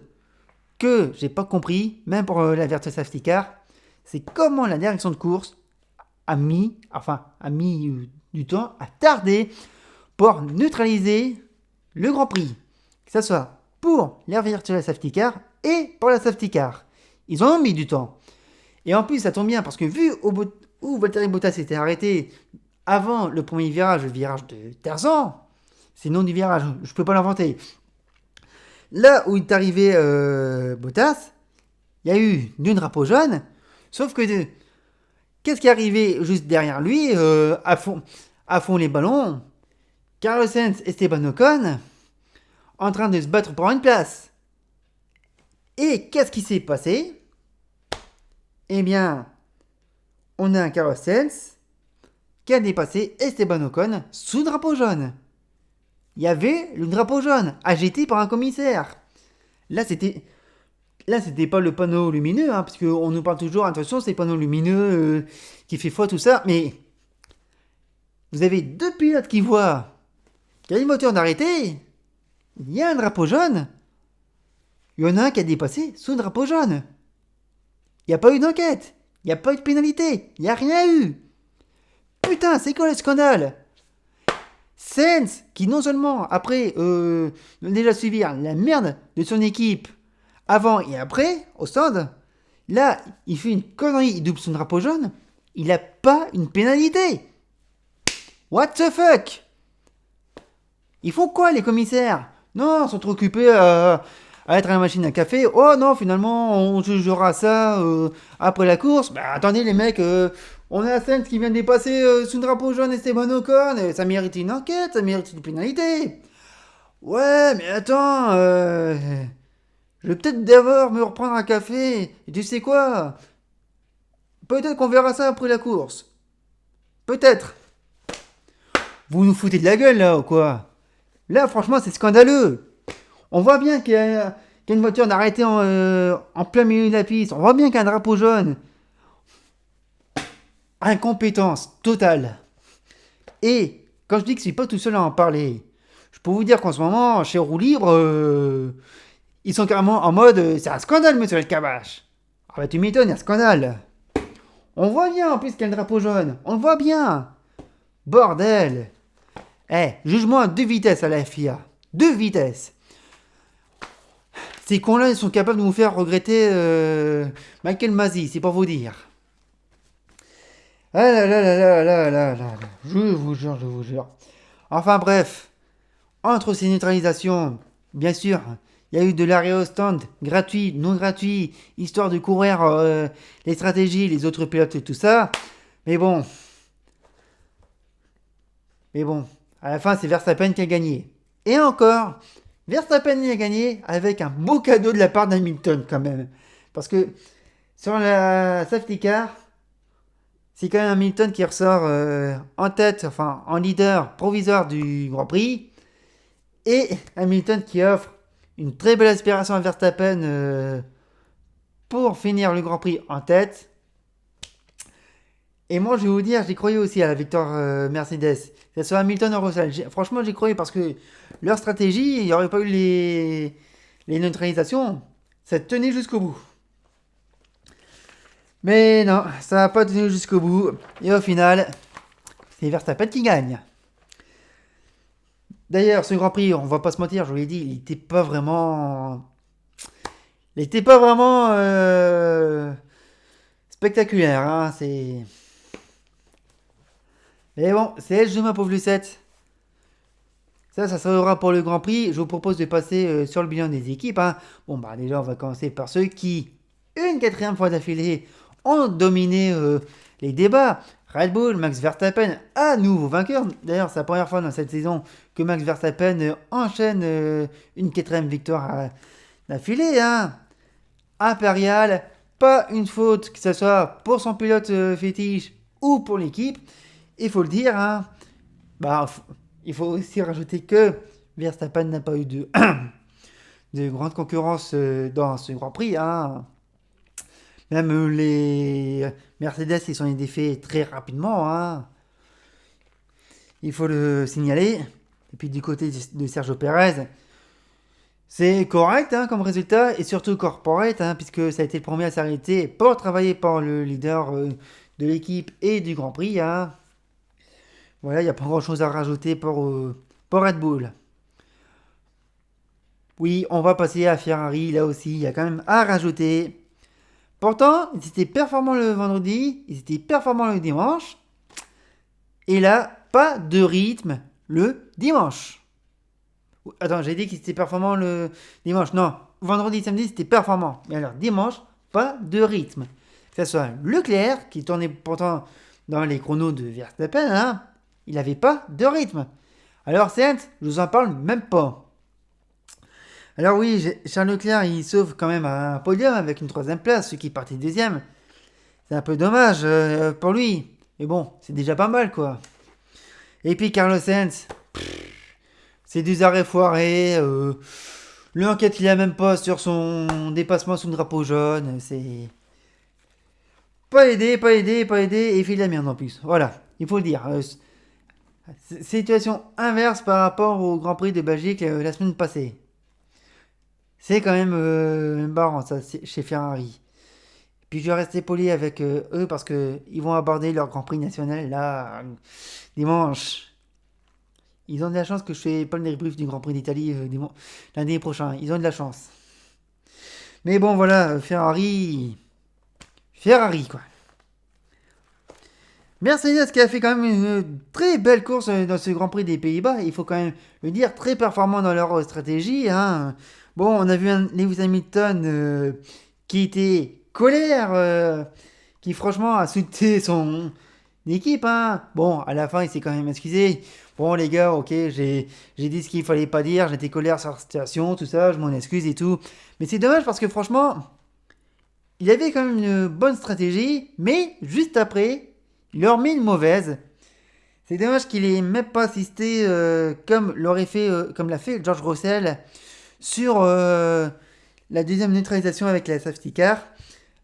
que j'ai pas compris, même pour la Virtual Safety Car, c'est comment la direction de course a mis du temps, a tardé pour neutraliser le Grand Prix. Que ce soit pour la Virtual Safety Car et pour la Safety Car. Ils ont mis du temps. Et en plus, ça tombe bien parce que vu où Valtteri Bottas s'était arrêté avant le premier virage, le virage de Tarzan, c'est le nom du virage, je peux pas l'inventer. Là où il est arrivé Bottas, il y a eu deux drapeaux jaunes, sauf que qu'est-ce qui est arrivé juste derrière lui, à fond les ballons, Carlos Sainz et Esteban Ocon, en train de se battre pour une place. Et qu'est-ce qui s'est passé? Eh bien, on a un Carlos Sainz qui a dépassé Esteban Ocon sous drapeau jaune. Il y avait le drapeau jaune agité par un commissaire. Là, c'était pas le panneau lumineux, hein, parce qu'on nous parle toujours, attention, c'est le panneau lumineux qui fait foi, tout ça, mais vous avez deux pilotes qui voient qu'il y a une voiture d'arrêter, il y a un drapeau jaune, il y en a un qui a dépassé sous le drapeau jaune. Il n'y a pas eu d'enquête, il n'y a pas eu de pénalité, il n'y a rien eu. Putain, c'est quoi le scandale? Sainz, qui non seulement après déjà suivi la merde de son équipe avant et après au stand, là il fait une connerie, il double son drapeau jaune, il n'a pas une pénalité. What the fuck? Ils font quoi les commissaires? Non, ils sont trop occupés à être à la machine à café. Oh non, finalement, on jugera ça après la course. Bah attendez les mecs, on a Sainz qui vient de dépasser sous drapeau jaune Esteban Ocon. Ça mérite une enquête, ça mérite une pénalité. Ouais, mais attends, je vais peut-être d'abord me reprendre un café. Et tu sais quoi? Peut-être qu'on verra ça après la course. Peut-être. Vous nous foutez de la gueule là ou quoi? Là, franchement, c'est scandaleux. On voit bien qu'il y a une voiture d'arrêter en plein milieu de la piste. On voit bien qu'il y a un drapeau jaune. Incompétence totale. Et quand je dis que je suis pas tout seul à en parler, je peux vous dire qu'en ce moment, chez Roue Libre, ils sont carrément en mode c'est un scandale, monsieur El Kabash. Ah bah tu m'étonnes, il y a un scandale. On voit bien en plus qu'il y a le drapeau jaune. On le voit bien. Bordel. Jugement à 2 vitesses à la FIA. 2 vitesses. Ces cons-là, ils sont capables de vous faire regretter Michael Masi, c'est pour vous dire. Ah là là là là là là là là. Je vous jure, je vous jure. Enfin bref, entre ces neutralisations, bien sûr, il y a eu de l'arrêt au stand, gratuit, non gratuit, histoire de courir les stratégies, les autres pilotes et tout ça. Mais bon, à la fin, c'est Verstappen qui a gagné. Et encore, Verstappen y a gagné avec un beau cadeau de la part d'Hamilton quand même. Parce que sur la safety car, c'est quand même Hamilton qui ressort en tête, enfin en leader provisoire du Grand Prix. Et Hamilton qui offre une très belle aspiration à Verstappen pour finir le Grand Prix en tête. Et moi, je vais vous dire, j'y croyais aussi à la victoire Mercedes. Que ce soit Hamilton ou Russell. Franchement, j'y croyais parce que leur stratégie, il n'y aurait pas eu les neutralisations. Ça tenait jusqu'au bout. Mais non, ça n'a pas tenu jusqu'au bout. Et au final, c'est Verstappen qui gagne. D'ailleurs, ce Grand Prix, on va pas se mentir, je vous l'ai dit, il n'était pas vraiment... Il n'était pas vraiment spectaculaire. Hein, c'est... Mais bon, c'est elle, je ma pauvre Lucette. Ça sera pour le Grand Prix. Je vous propose de passer sur le bilan des équipes. Hein. Bon, bah déjà, on va commencer par ceux qui, une quatrième fois d'affilée, ont dominé les débats. Red Bull, Max Verstappen, à nouveau vainqueur. D'ailleurs, c'est la première fois dans cette saison que Max Verstappen enchaîne une quatrième victoire d'affilée. Hein. Impérial, pas une faute, que ce soit pour son pilote fétiche ou pour l'équipe. Il faut le dire, hein. Bah, il faut aussi rajouter que Verstappen n'a pas eu de, de grande concurrence dans ce Grand Prix. Hein. Même les Mercedes, ils sont des défaits très rapidement. Hein. Il faut le signaler. Et puis du côté de Sergio Perez, c'est correct hein, comme résultat et surtout corporate, hein, puisque ça a été le premier à s'arrêter pour travailler pour le leader de l'équipe et du Grand Prix. Hein. Voilà, il n'y a pas grand chose à rajouter pour Red Bull. Oui, on va passer à Ferrari, là aussi, il y a quand même à rajouter. Pourtant, ils étaient performants le vendredi, ils étaient performants le dimanche. Et là, pas de rythme le dimanche. Attends, j'ai dit qu'ils étaient performants le dimanche. Non, vendredi, samedi, c'était performant. Mais alors, dimanche, pas de rythme. Que ce soit Leclerc, qui tournait pourtant dans les chronos de Verstappen, hein, il n'avait pas de rythme. Alors, Sainz, je vous en parle même pas. Alors oui, Charles Leclerc, il sauve quand même un podium avec une troisième place, ce qui partait deuxième. C'est un peu dommage pour lui. Mais bon, c'est déjà pas mal, quoi. Et puis Carlos Sainz, c'est des arrêts foirés. L'enquête, il a même pas sur son dépassement sous le drapeau jaune. C'est pas aidé, pas aidé, pas aidé. Et il fait de la merde en plus. Voilà, il faut le dire. Situation inverse par rapport au Grand Prix de Belgique la semaine passée. C'est quand même marrant ça chez Ferrari. Puis je vais rester poli avec eux parce qu'ils vont aborder leur Grand Prix national là dimanche. Ils ont de la chance que je fais pas le débrief du Grand Prix d'Italie l'année prochaine. Ils ont de la chance. Mais bon voilà, Ferrari quoi. Mercedes qui a fait quand même une très belle course dans ce Grand Prix des Pays-Bas, il faut quand même le dire, très performant dans leur stratégie, hein. Bon, on a vu un Lewis Hamilton qui était colère, qui franchement a soutenu son équipe, hein. Bon, à la fin, il s'est quand même excusé. Bon, les gars, ok, j'ai dit ce qu'il fallait pas dire, j'étais colère sur la situation, tout ça, je m'en excuse et tout. Mais c'est dommage parce que franchement, il avait quand même une bonne stratégie, mais juste après, il leur met une mauvaise. C'est dommage qu'il ait même pas assisté comme l'a fait George Russell sur la deuxième neutralisation avec la safety car.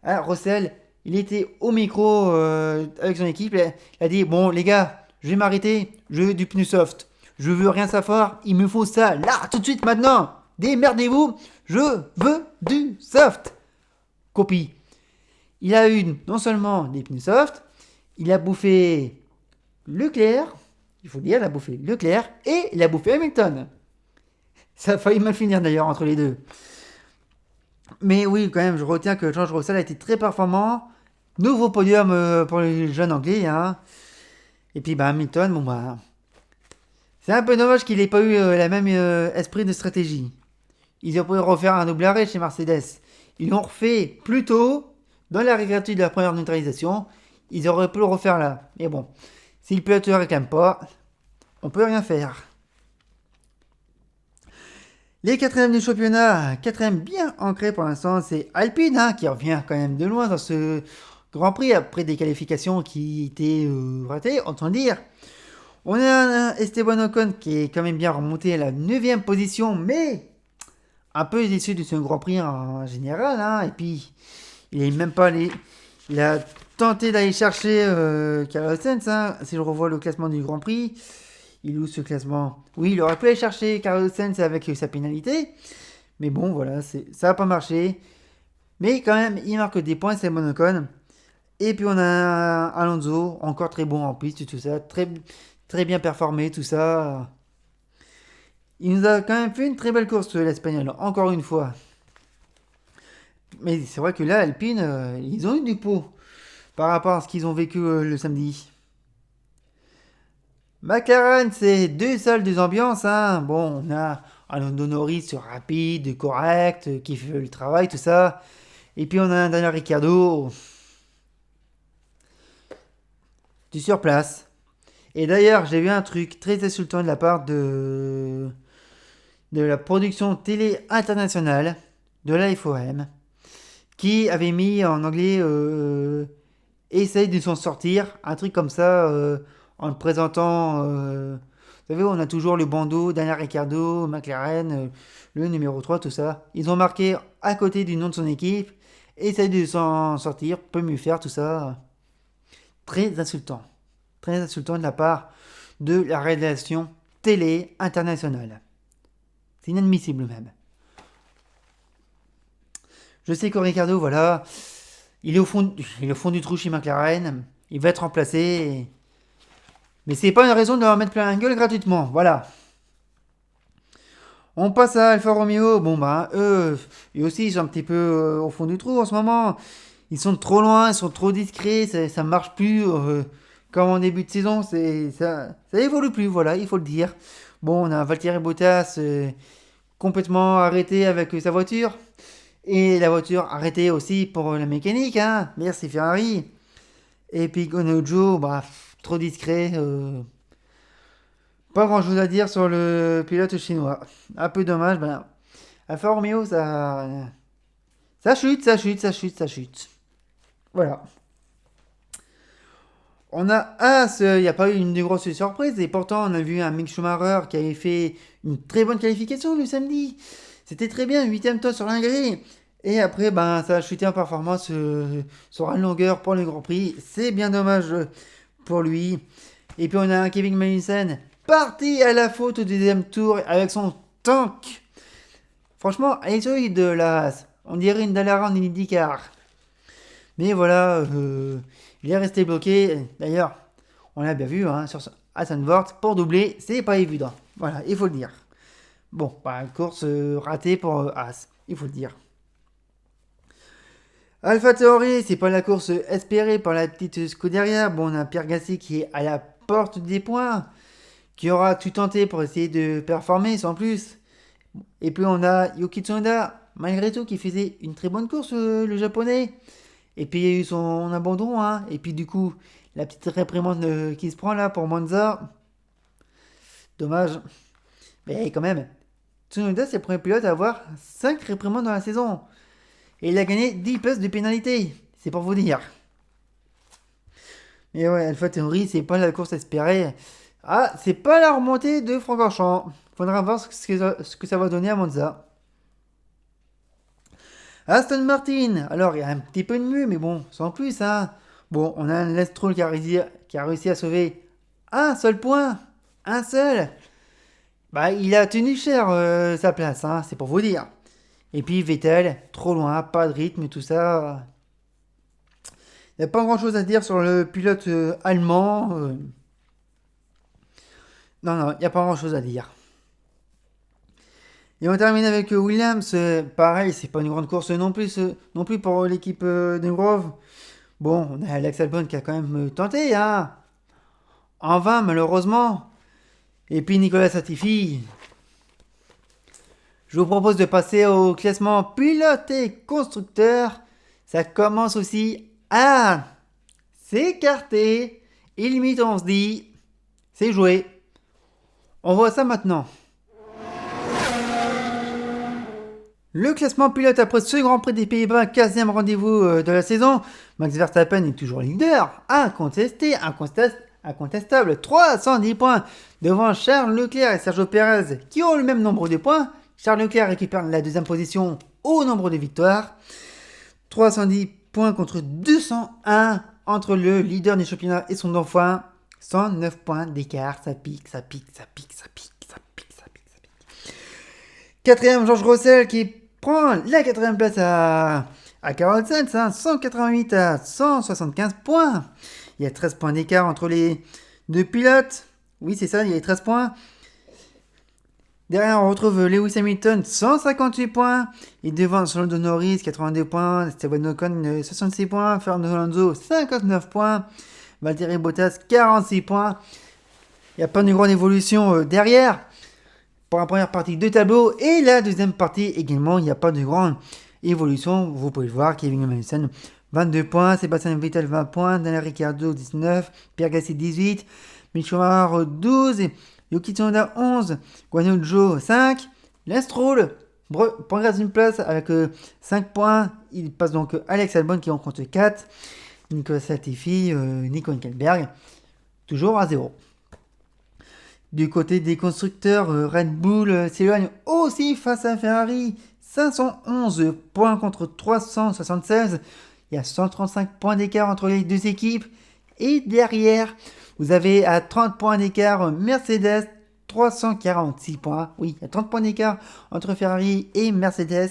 Alors, Russell, il était au micro avec son équipe, il a dit bon les gars, je vais m'arrêter, je veux du pneu soft, je veux rien savoir, il me faut ça là tout de suite maintenant. Démerdez-vous, je veux du soft. Copie. Il a eu non seulement des pneus soft, il a bouffé Leclerc, il faut dire, il a bouffé Leclerc et il a bouffé Hamilton. Ça a failli mal finir d'ailleurs entre les deux. Mais oui, quand même, je retiens que George Russell a été très performant. Nouveau podium pour les jeunes anglais, hein. Et puis bah, Hamilton, bon bah. C'est un peu dommage qu'il n'ait pas eu la même esprit de stratégie. Ils auraient pu refaire un double arrêt chez Mercedes. Ils l'ont refait plus tôt, dans la récréative de la première neutralisation. Ils auraient pu le refaire là. Mais bon, si le pilote ne réclame pas, on peut rien faire. Les quatrièmes du championnat, quatrième bien ancré pour l'instant, c'est Alpine, hein, qui revient quand même de loin dans ce Grand Prix après des qualifications qui étaient ratées, autant dire. On a un Esteban Ocon qui est quand même bien remonté à la 9ème position, mais un peu déçu de ce Grand Prix en général, hein. Et puis, il est même pas allé. Il a tenté d'aller chercher Carlos Sainz, hein, si je revois le classement du Grand Prix. Il est où ce classement? Oui, il aurait pu aller chercher Carlos Sainz avec sa pénalité. Mais bon, voilà, ça n'a pas marché. Mais quand même, il marque des points, c'est Monocon. Et puis on a Alonso, encore très bon en piste, tout ça. Très, très bien performé, tout ça. Il nous a quand même fait une très belle course, l'Espagnol, encore une fois. Mais c'est vrai que là, Alpine, ils ont eu du pot par rapport à ce qu'ils ont vécu le samedi. McLaren, c'est deux salles, deux ambiances, hein. Bon, on a un Lando Norris rapide, correct, qui fait le travail, tout ça. Et puis on a un Daniel Ricciardo du surplace. Et d'ailleurs, j'ai vu un truc très insultant de la part de la production télé internationale de la FOM qui avait mis en anglais essaye de s'en sortir, un truc comme ça en le présentant. Vous savez, on a toujours le bandeau, Daniel Ricciardo, McLaren, le numéro 3, tout ça. Ils ont marqué à côté du nom de son équipe, essaye de s'en sortir, peut mieux faire, tout ça. Très insultant. Très insultant de la part de la rédaction télé internationale. C'est inadmissible même. Je sais que Ricciardo, voilà, il est au fond du trou chez McLaren. Il va être remplacé. Mais c'est pas une raison de leur mettre plein la gueule gratuitement. Voilà. On passe à Alfa Romeo. Bon, bah, eux aussi, ils sont un petit peu au fond du trou en ce moment. Ils sont trop loin, ils sont trop discrets. Ça marche plus comme en début de saison. Ça évolue plus, voilà, il faut le dire. Bon, on a Valtteri Bottas complètement arrêté avec sa voiture. Et la voiture arrêtée aussi pour la mécanique, hein. Merci Ferrari. Et puis Gonojo, bah, trop discret. Pas grand chose à dire sur le pilote chinois. Un peu dommage, ben. Alfa Romeo, ça chute, ça chute, ça chute, ça chute. Voilà. On a As, il n'y a pas eu une grosse surprise, et pourtant on a vu un Mick Schumacher qui avait fait une très bonne qualification le samedi. C'était très bien, 8ème temps sur la grille. Et après, ben, ça a chuté en performance sur une longueur pour le Grand Prix. C'est bien dommage pour lui. Et puis on a un Kevin Magnussen parti à la faute au deuxième tour avec son tank. Franchement, elle est solide de la As. On dirait une Dallara en IndyCar. Mais voilà, il est resté bloqué. D'ailleurs, on l'a bien vu hein, sur Zandvoort. Pour doubler, c'est pas évident. Voilà, il faut le dire. Bon, bah, course ratée pour As, il faut le dire. Alpha Tauri, c'est pas la course espérée par la petite Scuderia. Bon, on a Pierre Gasly qui est à la porte des points, qui aura tout tenté pour essayer de performer sans plus. Et puis on a Yuki Tsunoda, malgré tout, qui faisait une très bonne course, le japonais. Et puis il y a eu son abandon, hein. Et puis du coup, la petite réprimande qui se prend là pour Monza. Dommage. Mais quand même, Tsunoda, c'est le premier pilote à avoir 5 réprimandes dans la saison. Et il a gagné 10 places de pénalité. C'est pour vous dire. Et ouais, Alpha Tauri, c'est pas la course espérée. Ah, c'est pas la remontée de Francorchamps. Faudra voir ce que ça va donner à Monza. Aston Martin. Alors, il y a un petit peu de mieux, mais bon, sans plus, hein. Bon, on a un Lance Stroll qui a réussi à sauver un seul point. Un seul. Bah, il a tenu cher sa place, hein, c'est pour vous dire. Et puis Vettel, trop loin, pas de rythme, tout ça. Il n'y a pas grand chose à dire sur le pilote allemand. Non, non, il n'y a pas grand chose à dire. Et on termine avec Williams. Pareil, c'est pas une grande course non plus, non plus pour l'équipe de Grove. Bon, on a Alex Albon qui a quand même tenté, hein. En vain, malheureusement. Et puis Nicolas Latifi. Je vous propose de passer au classement pilote et constructeur. Ça commence aussi à s'écarter. Et limite, on se dit, c'est joué. On voit ça maintenant. Le classement pilote après ce Grand Prix des Pays-Bas, 15e rendez-vous de la saison. Max Verstappen est toujours leader, incontesté, incontestable, 310 points devant Charles Leclerc et Sergio Perez qui ont le même nombre de points. Charles Leclerc récupère la deuxième position au nombre de victoires. 310 points contre 201 entre le leader du championnat et son dauphin. 109 points d'écart, ça pique, ça pique, ça pique, ça pique, ça pique, ça pique, ça pique. Quatrième, George Russell qui prend la quatrième place à Carlos Sainz, hein, 188 à 175 points. Il y a 13 points d'écart entre les deux pilotes. Oui, c'est ça, il y a 13 points. Derrière, on retrouve Lewis Hamilton, 158 points. Et devant, Lando Norris, 82 points. Esteban Ocon, 66 points. Fernando Alonso, 59 points. Valtteri Bottas, 46 points. Il n'y a pas de grande évolution derrière. Pour la première partie de tableau. Et la deuxième partie également, il n'y a pas de grande évolution. Vous pouvez le voir, Kevin Magnussen, 22 points. Sébastien Vettel, 20 points. Daniel Ricciardo, 19. Pierre Gasly, 18. Mick Schumacher, 12. Yuki Tsunoda 11, Guan Yu Zhou 5, Lance Stroll progresse une place avec 5 points, il passe donc Alex Albon qui en compte 4, Nicolas Latifi, Nico Hülkenberg, toujours à 0. Du côté des constructeurs, Red Bull s'éloigne aussi face à Ferrari, 511 points contre 376, il y a 135 points d'écart entre les deux équipes, et derrière, vous avez à 30 points d'écart Mercedes, 346 points. Oui, il y a 30 points d'écart entre Ferrari et Mercedes.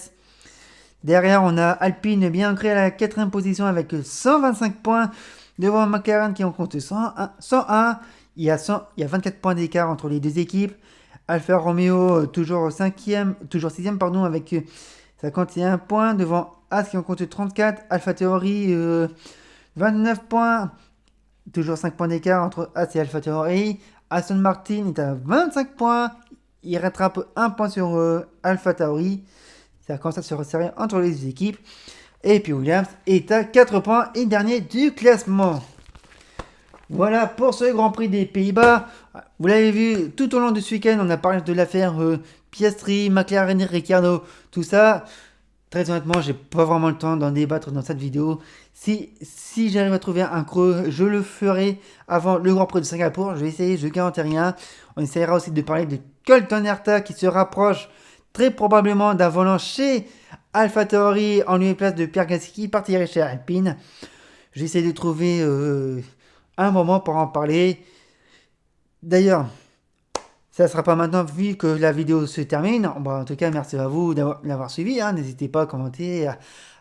Derrière, on a Alpine bien ancré à la 4e position avec 125 points. Devant McLaren qui en compte 101. Il y a 24 points d'écart entre les deux équipes. Alfa Romeo toujours 6e pardon, avec 51 points. Devant As qui en compte 34. Alpha Tauri 29 points. Toujours 5 points d'écart entre As et Alpha Tauri. Aston Martin est à 25 points. Il rattrape 1 point sur Alpha Tauri. Ça commence à se resserrer entre les deux équipes. Et puis Williams est à 4 points et dernier du classement. Voilà pour ce Grand Prix des Pays-Bas. Vous l'avez vu tout au long de ce week-end, on a parlé de l'affaire Piastri, McLaren, Ricciardo, tout ça. Très honnêtement, j'ai pas vraiment le temps d'en débattre dans cette vidéo. Si j'arrive à trouver un creux, je le ferai avant le Grand Prix de Singapour. Je vais essayer, je ne garantis rien. On essaiera aussi de parler de Colton Herta qui se rapproche très probablement d'un volant chez Alpha Tauri en lieu et place de Pierre Gasly qui partirait chez Alpine. J'essaie de trouver un moment pour en parler. D'ailleurs, ça ne sera pas maintenant vu que la vidéo se termine. Bon, en tout cas, merci à vous d'avoir suivi. Hein. N'hésitez pas à commenter,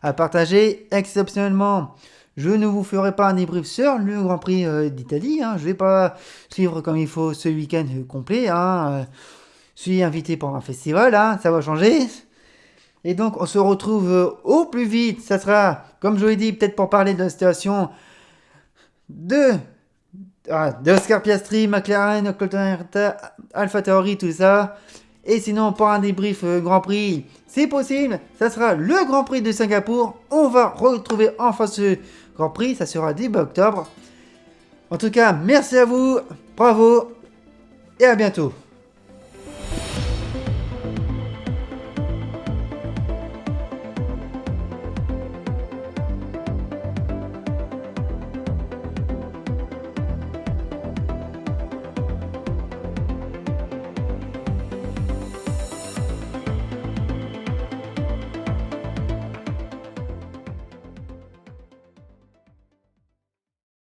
à partager. Exceptionnellement, je ne vous ferai pas un débrief sur le Grand Prix d'Italie. Hein. Je ne vais pas suivre comme il faut ce week-end complet. Hein. Je suis invité pour un festival. Hein. Ça va changer. Et donc, on se retrouve au plus vite. Ça sera, comme je l'ai dit, peut-être pour parler de la situation de Oscar Piastri, McLaren, Colton Herta, AlphaTauri, tout ça. Et sinon, pour un débrief Grand Prix, c'est possible. Ça sera le Grand Prix de Singapour. On va retrouver enfin ce Grand Prix. Ça sera début octobre. En tout cas, merci à vous. Bravo. Et à bientôt.